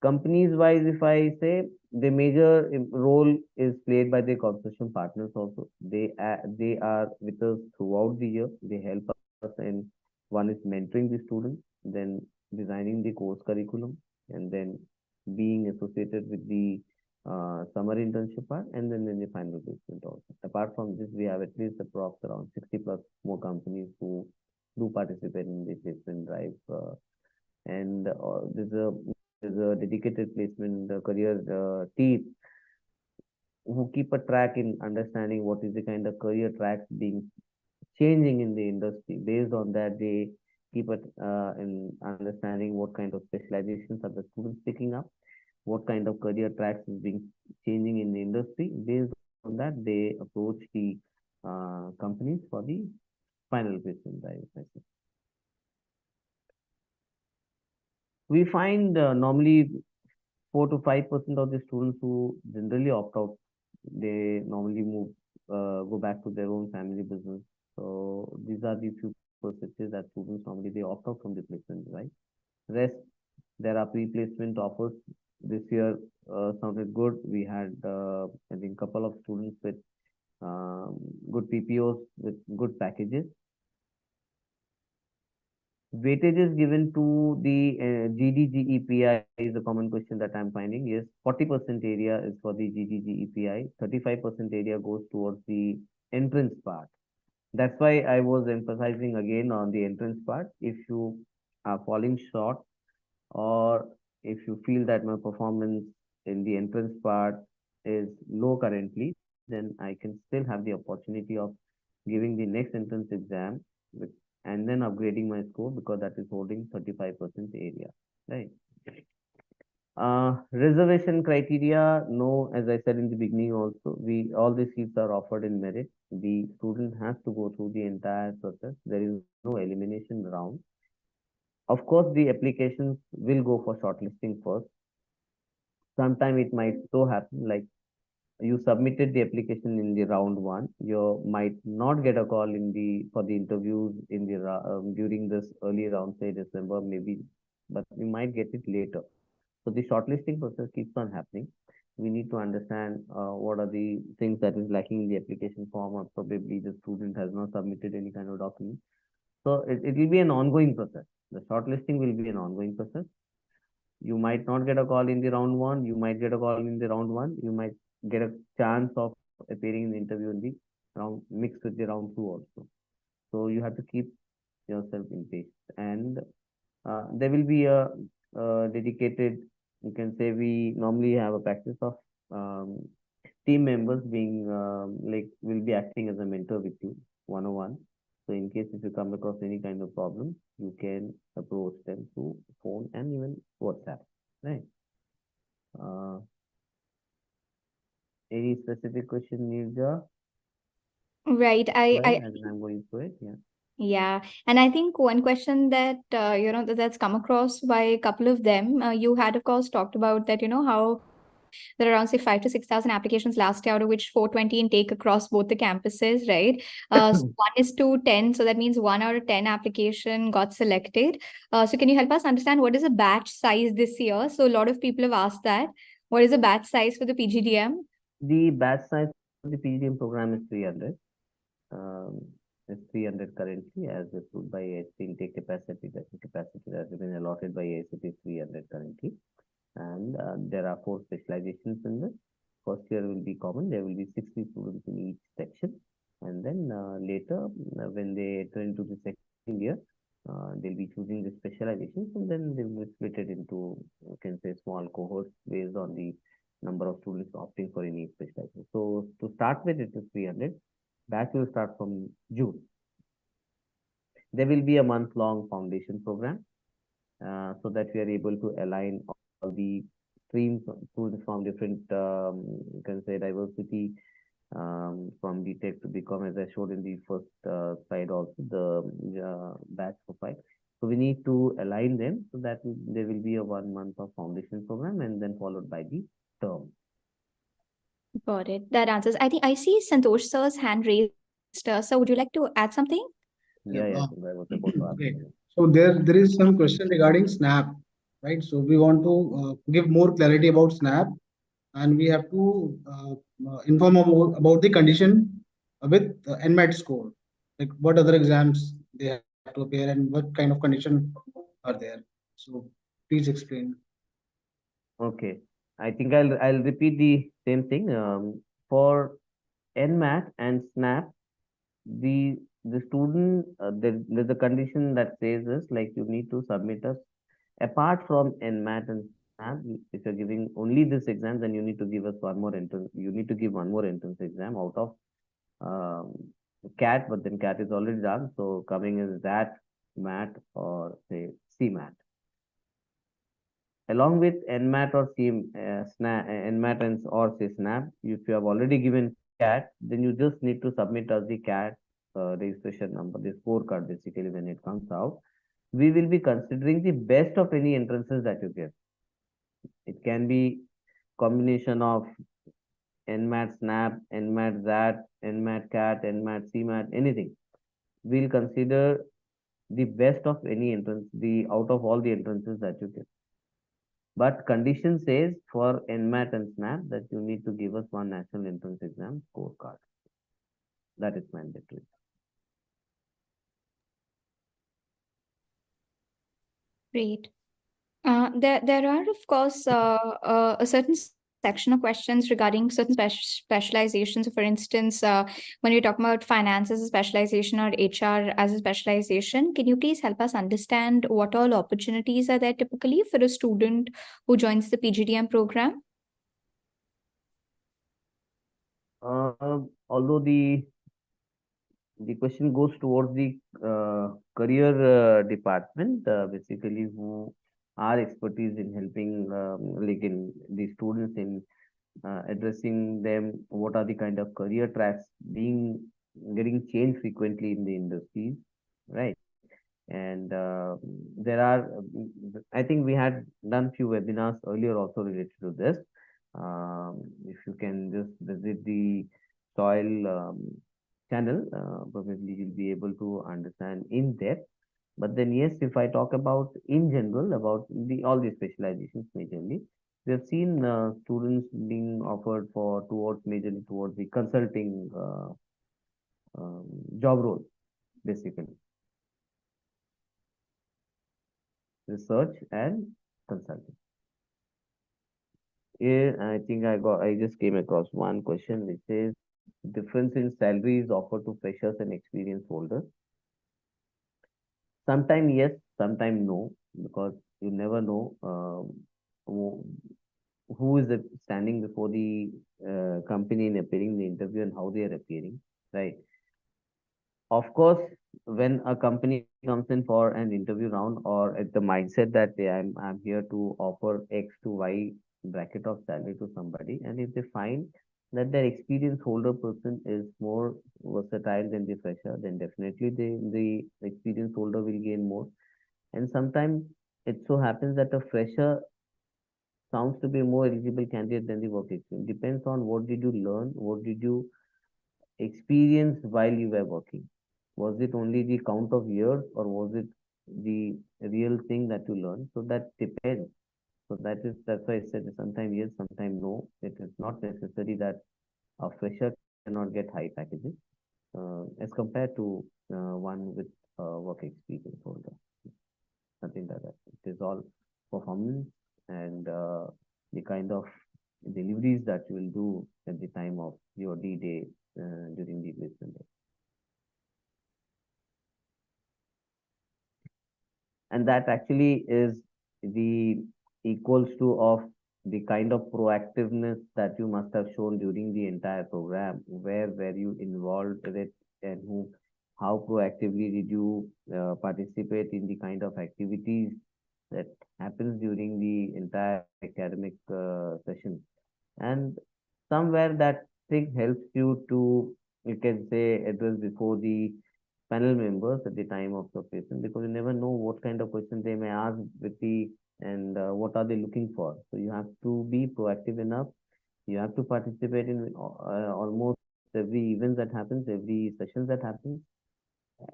companies wise, if I say, the major role is played by the consortium partners also. They are with us throughout the year. They help us in one is mentoring the students, then designing the course curriculum, and then being associated with the summer internship part, and then the final placement also. Apart from this, we have at least approx around 60 plus more companies who do participate in the placement drive. And there's a dedicated placement career team who keep a track in understanding what is the kind of career tracks being changing in the industry. Based on that, they keep it in understanding what kind of specializations are the students picking up, what kind of career tracks is being changing in the industry. Based on that, they approach the companies for the final placement drive. We find normally 4 to 5% of the students who generally opt out, they normally go back to their own family business. So these are the few percentages that students normally they opt out from the placement, right? Rest, there are pre-placement offers. This year sounded good. We had, I think, couple of students with good PPOs with good packages. Weightages given to the GDGEPI is a common question that I'm finding. Yes, 40% area is for the GDGEPI, 35% area goes towards the entrance part. That's why I was emphasizing again on the entrance part. If you are falling short, or if you feel that my performance in the entrance part is low currently, then I can still have the opportunity of giving the next entrance exam with, and then upgrading my score because that is holding 35% area, right? Reservation criteria, no, as I said in the beginning also, all the seats are offered in merit. The student has to go through the entire process. There is no elimination round. Of course, the applications will go for shortlisting first. Sometime it might so happen like you submitted the application in the round one, you might not get a call in the for the interviews in the during this early round, say December maybe, but you might get it later. So the shortlisting process keeps on happening. We need to understand what are the things that is lacking in the application form, or probably the student has not submitted any kind of document. So it will be an ongoing process. The shortlisting will be an ongoing process. You might not get a call in the round one. You might get a call in the round one. You might get a chance of appearing in the interview in the round mixed with the round two also. So you have to keep yourself in pace. And there will be a dedicated, you can say we normally have a practice of team members being like will be acting as a mentor with you 101. So in case if you come across any kind of problem, you can approach them through phone and even WhatsApp. specific question, Nirja? Right. Well, I as I'm going through it, yeah. Yeah, and I think one question that that's come across by a couple of them. You had, of course, talked about that. How there are around, say, 5 to 6,000 applications last year, out of which 420 intake across both the campuses, right? So 1:10, so that means 1 out of 10 application got selected. So can you help us understand what is the batch size this year? So a lot of people have asked that. What is the batch size for the PGDM? The batch size for the PGDM program is 300. Um, it's 300 currently, as approved by AICTE. Intake capacity, the capacity that has been allotted by AICTE is 300 currently. And there are four specializations in this. First year will be common. There will be 60 students in each section. And then later, when they enter into the second year, they'll be choosing the specializations, and then they will be split it into, you can say, small cohorts based on the number of students opting for any specialization. So to start with, it is 300. Batch will start from June. There will be a month-long foundation program so that we are able to align all the streams, students from different, you can say, diversity, from the tech to become, as I showed in the first slide, also the batch profile. So we need to align them so that there will be a 1 month of foundation program and then followed by the term. Got it. That answers. I think I see Santosh sir's hand raised. So would you like to add something? Yeah, Yeah, I was about to ask okay. you. So there is some question regarding SNAP, right? So we want to give more clarity about SNAP, and we have to inform about the condition with NMAT score, like what other exams they have to appear and what kind of condition are there. So please explain. Okay, I think I'll repeat the same thing. For NMAT and SNAP, the student there's a condition that says this, like you need to submit us apart from NMAT and SNAP. If you're giving only this exam, then you need to give us one more entrance. You need to give one more entrance exam out of um, CAT, but then CAT is already done. So coming is that MAT or say CMAT. Along with NMAT or NMAT and or say SNAP, if you have already given CAT, then you just need to submit as the CAT registration number, the scorecard basically when it comes out. We will be considering the best of any entrances that you give. It can be combination of NMAT SNAP, NMAT ZAT, NMAT CAT, NMAT CMAT, anything. We'll consider the best of any entrance, the out of all the entrances that you give. But condition says for NMAT and SNAP that you need to give us one national entrance exam scorecard. That is mandatory. Great. There are, of course, a certain section of questions regarding certain specializations. So for instance, when you're talking about finance as a specialization or HR as a specialization, can you please help us understand what all opportunities are there typically for a student who joins the PGDM program? Although the question goes towards the career department, basically who are expertise in helping like in the students in addressing them, what are the kind of career tracks being getting changed frequently in the industries, right? And there are, I think we had done few webinars earlier also related to this. If you can just visit the soil channel, probably you'll be able to understand in depth. But then, yes, if I talk about in general about the all the specializations majorly, we have seen students being offered for towards majorly towards the consulting job role, basically research and consulting. Here, I just came across one question which says difference in salaries offered to freshers and experienced holders. Sometimes yes, sometimes no, because you never know who, who is standing before the company and appearing in the interview and how they are appearing, right? Of course, when a company comes in for an interview round or at the mindset that I'm here to offer X to Y bracket of salary to somebody, and if they find that their experienced older person is more versatile than the fresher, then definitely the experienced older will gain more. And sometimes it so happens that a fresher sounds to be a more eligible candidate than the work experience. Depends on what did you learn, what did you experience while you were working. Was it only the count of years or was it the real thing that you learned? So that depends. So that's why I said sometimes yes, sometimes no. It is not necessary that a fresher cannot get high packages as compared to one with work experience holder. Nothing like that. It is all performance and the kind of deliveries that you will do at the time of your D-Day during the placement day. And that actually is the equals to of the kind of proactiveness that you must have shown during the entire program. Where were you involved with it, and who, how proactively did you participate in the kind of activities that happens during the entire academic session. And somewhere that thing helps you to, you can say, address before the panel members at the time of the question, because you never know what kind of question they may ask with the, and what are they looking for. So you have to be proactive enough. You have to participate in almost every event that happens, every session that happens,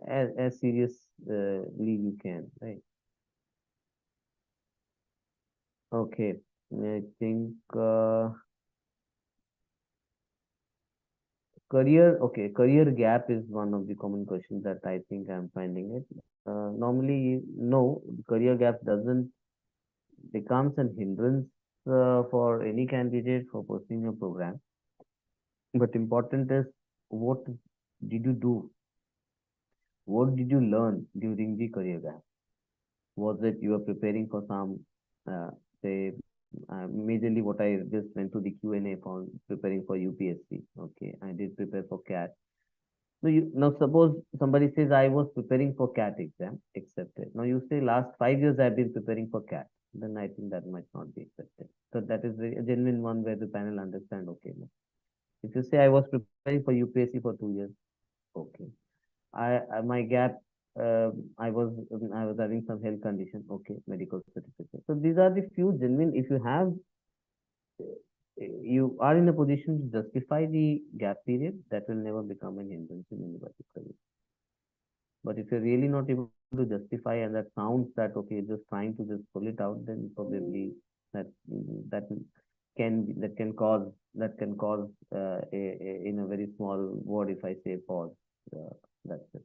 as seriously you can, right? Okay, I think career gap is one of the common questions that I think I'm finding it. Normally, no, career gap doesn't becomes an hindrance for any candidate for pursuing a program. But important is, what did you do? What did you learn during the career gap? Was it you were preparing for some, say, majorly what I just went to the Q&A for preparing for UPSC. Okay, I did prepare for CAT. So now suppose somebody says I was preparing for CAT exam, accepted. Now you say last 5 years I've been preparing for CAT. Then I think that might not be accepted. So that is a genuine one where the panel understand. Okay, no. If you say I was preparing for UPSC for 2 years, okay. My gap, I was having some health condition. Okay, medical certificate. So these are the few genuine. If you have, you are in a position to justify the gap period, that will never become an hindrance in anybody's career. But if you're really not able to justify, and that sounds that okay, just trying to just pull it out, then probably that that that can cause in a very small word, if I say pause, that's it.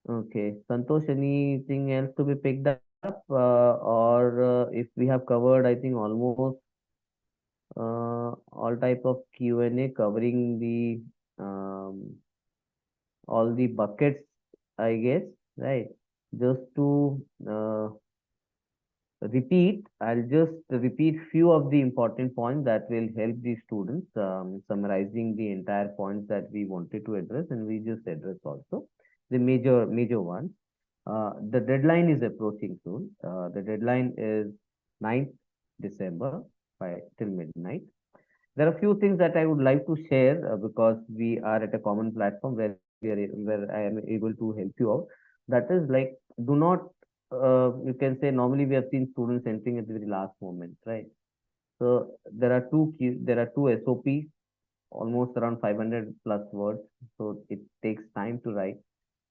Okay, Santosh, anything else to be picked up, or if we have covered, I think almost all type of Q&A covering the all the buckets, I guess, right? Just to repeat, I'll just repeat few of the important points that will help the students, summarizing the entire points that we wanted to address, and we just addressed also the major ones. The deadline is approaching soon. The deadline is 9th December by till midnight. There are a few things that I would like to share because we are at a common platform where I am able to help you out. That is like, do not, you can say, normally we have seen students entering at the very last moment, right? So there are two SOPs, almost around 500 plus words. So it takes time to write.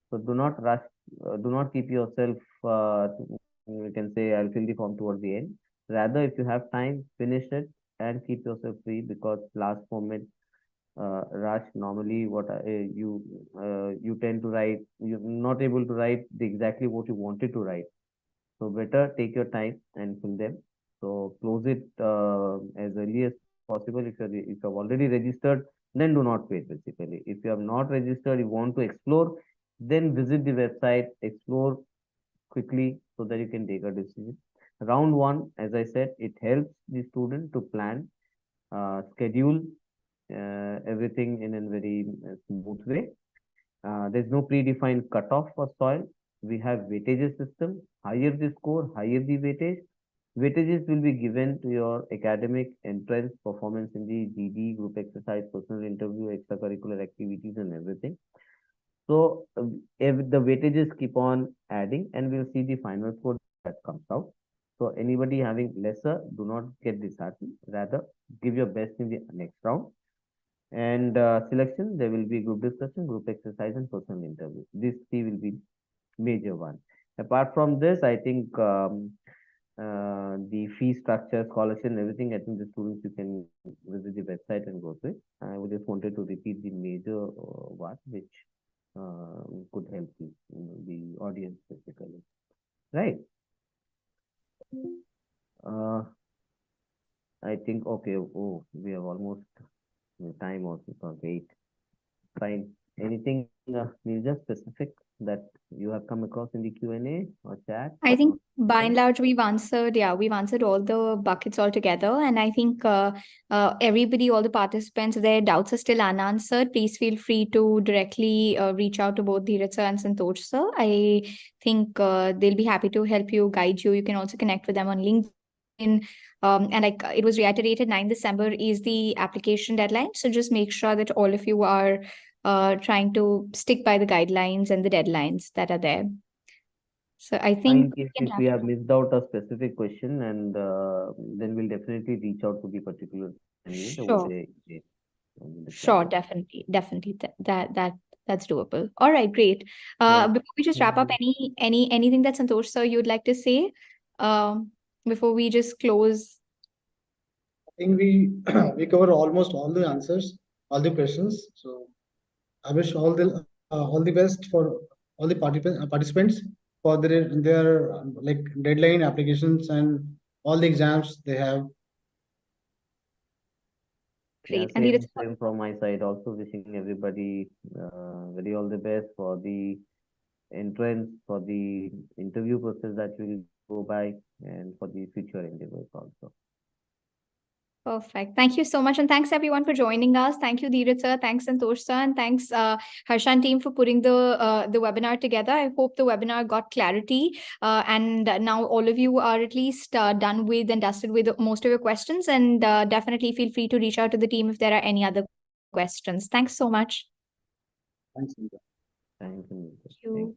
So do not rush, do not keep yourself, you can say, I'll fill the form towards the end. Rather, if you have time, finish it and keep yourself free, because last moment rush, normally you tend to write, you're not able to write exactly what you wanted to write. So better take your time and fill them. So close it as early as possible. If you have already registered, then do not wait basically. If you have not registered, you want to explore, then visit the website, explore quickly so that you can take a decision. Round one, as I said, it helps the student to plan, schedule everything in a very smooth way. There's no predefined cutoff for soil. We have weightages system. Higher the score, higher the weightage. Weightages will be given to your academic entrance performance in the GD, group exercise, personal interview, extracurricular activities, and everything. So if the weightages keep on adding, and we'll see the final score that comes out. So anybody having lesser, do not get disheartened. Rather, give your best in the next round. And selection, there will be group discussion, group exercise, and personal interview. These three will be major one. Apart from this, I think the fee structure, scholarship, and everything, I think the students, you can visit the website and go through it. I just wanted to repeat the major one, which could help you, the audience basically. Right. I think, okay, oh, we have almost time also, okay. Fine. Anything, Nirja, specific that you have come across in the Q&A or chat? I think by and large we've answered all the buckets altogether, and I think everybody, all the participants, if their doubts are still unanswered, please feel free to directly reach out to both Dheeraj sir and Santosh sir. I think they'll be happy to help you, guide you. You can also connect with them on LinkedIn. And like it was reiterated, 9 December is the application deadline. So just make sure that all of you are trying to stick by the guidelines and the deadlines that are there. So I think if we have missed out a specific question, and then we'll definitely reach out to the particular candidate over there. Sure, definitely. That's doable. All right, great. Before we just wrap up, anything that Santosh sir you'd like to say before we just close? I think we cover almost all the answers, all the questions. So I wish all the best for all the participants for their like deadline applications and all the exams they have. Great. Yeah, And same from my side. Also wishing everybody very all the best for the entrance, for the interview process that will go by, and for the future endeavors also. Perfect. Thank you so much. And thanks everyone for joining us. Thank you, Dheeraj sir. Thanks, Santosh sir. And thanks, Harshan team for putting the webinar together. I hope the webinar got clarity. And now all of you are at least done with and dusted with most of your questions. And definitely feel free to reach out to the team if there are any other questions. Thanks so much. Thanks. Thank you. Thank you.